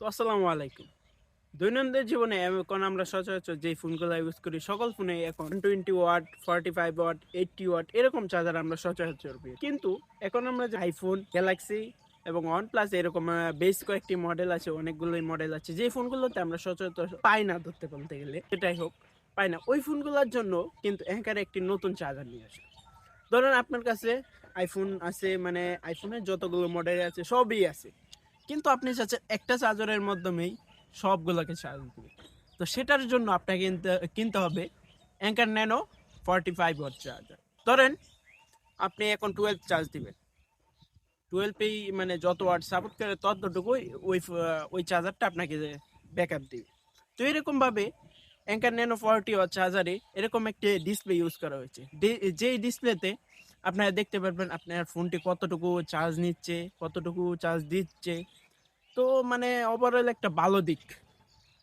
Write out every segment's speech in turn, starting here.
তো আসসালামু আলাইকুম। দৈনন্দিন জীবনে এখন আমরা সচরাচর যে ফোনগুলো ইউজ করি সকল ফোনে এখন 20 ওয়াট, 45 ওয়াট, 80 ওয়াট এরকম চার্জার আমরা সচরাচর পাই। কিন্তু এখন আমরা যে আইফোন, গ্যালাক্সি এবং OnePlus এরকম বেশ কয়েকটি মডেল আছে, অনেকগুলোই মডেল আছে যে ফোনগুলোতে আমরা সচরাচর পাই না ধরতে বলতে গেলে। সেটাই হোক, পাই না। ওই ফোনগুলোর জন্য কিন্তু অ্যাঙ্কার একটি নতুন চার্জার নিয়ে আসে। ধরেন আপনার কাছে আইফোন আছে, মানে আইফোনের যতগুলো মডেল আছে সবই আছে। কিন্তু আপনি চাচ্ছেন একটা চার্জারের মাধ্যমেই সবগুলোকে চার্জ দিবে। তো সেটার জন্য আপনাকে কিনতে কিনতে হবে অ্যাঙ্কার ন্যানো 45 ওয়াট চার্জার। ধরেন আপনি এখন 12 চার্জ দিবেন, 12এই মানে যত ওয়াট সাপোর্ট করে ততটুকুই ওই চার্জারটা আপনাকে ব্যাকআপ দিবে। তো এরকমভাবে অ্যাঙ্কার ন্যানো 40 ওয়াট চার্জারে এরকম একটি ডিসপ্লে ইউজ করা হয়েছে, যেই ডিসপ্লেতে আপনারা দেখতে পারবেন আপনার ফোনটি কতটুকু চার্জ নিচ্ছে, কতটুকু চার্জ দিচ্ছে। তো মানে ওভারঅল একটা ভালো দিক।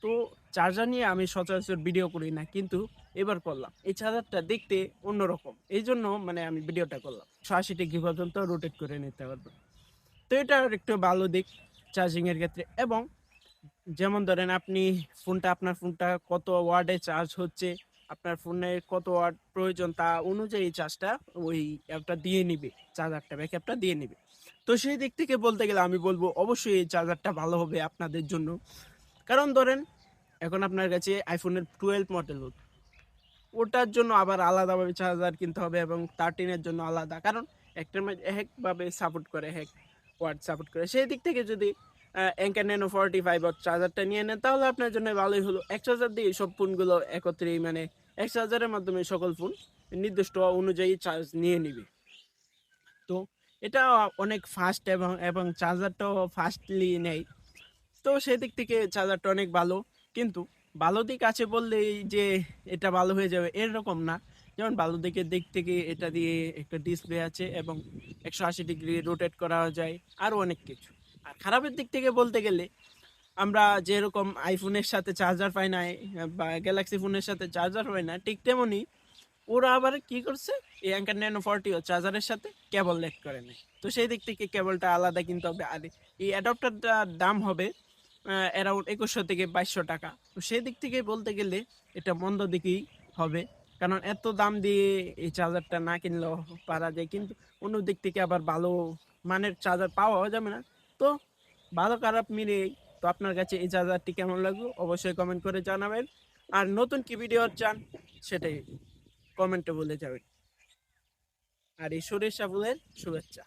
তো চার্জার নিয়ে আমি সচরাচর ভিডিও করি না, কিন্তু এবার করলাম। এই চার্জারটা দেখতে অন্যরকম, এই জন্য মানে আমি ভিডিওটা করলাম। 180 ডিগ্রি পর্যন্ত রোটেট করে নিতে পারবো। তো এটা একটু ভালো দিক চার্জিং এর ক্ষেত্রে। এবং যেমন ধরেন আপনি আপনার ফোনটা কত ওয়ার্ডে চার্জ হচ্ছে, আপনার ফোনের কত ওয়াট প্রয়োজন তা অনুযায়ী চার্জটা ওই অ্যাপটা দিয়ে নিবে, চার্জারটা ব্যাকআপটা দিয়ে নিবে। তো সেই দিক থেকে বলতে গেলে আমি বলবো অবশ্যই এই চার্জারটা ভালো হবে আপনাদের জন্য। কারণ ধরেন এখন আপনার কাছে আইফোনের 12 মডেল, ওটার জন্য আবার আলাদাভাবে চার্জার কিনতে হবে এবং 13-এর জন্য আলাদা, কারণ একটার মধ্যে একভাবে সাপোর্ট করে, এক ওয়াট সাপোর্ট করে। সেই দিক থেকে যদি অ্যাঙ্কার ন্যানো 45 ওয়াট চার্জারটা নিয়ে নেন তাহলে আপনার জন্য ভালোই হলো। এক চার্জার দিয়ে সব ফোনগুলো একত্রেই মানে এক চার্জারের মাধ্যমে সকল ফোন নির্দিষ্ট অনুযায়ী চার্জ নিয়ে নিবে। তো এটা অনেক ফাস্ট এবং এবং চার্জারটাও ফাস্টলি নেয়। তো সেদিক থেকে চার্জারটা অনেক ভালো। কিন্তু ভালো দিক আছে বললেই যে এটা ভালো হয়ে যাবে এরকম না। যেমন ভালো দিকের দিক থেকে এটা দিয়ে একটা ডিসপ্লে আছে এবং 180 ডিগ্রি রোটেট করা যায়, আরও অনেক কিছু। আর খারাপের দিক থেকে বলতে গেলে আমরা যেরকম আইফোনের সাথে চার্জার পাই না বা গ্যালাক্সি ফোনের সাথে চার্জার পাই না, ঠিক তেমনি ওরা আবার কি করছে, এই অ্যাঙ্কার ন্যানো 40 চার্জারের সাথে কেবল লেট করে নেয়। তো সেই দিক থেকে কেবলটা আলাদা কিনতে হবে। আর এই অ্যাডাপ্টারটার দাম হবে অ্যারাউন্ড 2100 থেকে 2200 টাকা। তো সেই দিক থেকে বলতে গেলে এটা মন্দ দিকেই হবে, কারণ এত দাম দিয়ে এই চার্জারটা না কিনলেও পারা যায়, কিন্তু অন্য দিক থেকে আবার ভালো মানের চার্জার পাওয়া যাবে না। তো ভালো খারাপ মিলিয়ে, তো আপনার কাছে এই চার্জারটি কেমন লাগলো অবশ্যই কমেন্ট করে জানাবেন। আর নতুন কি ভিডিও চান সেটাই কমেন্টে বলে যাবেন। আর এই সরিষা ফুলের শুভেচ্ছা।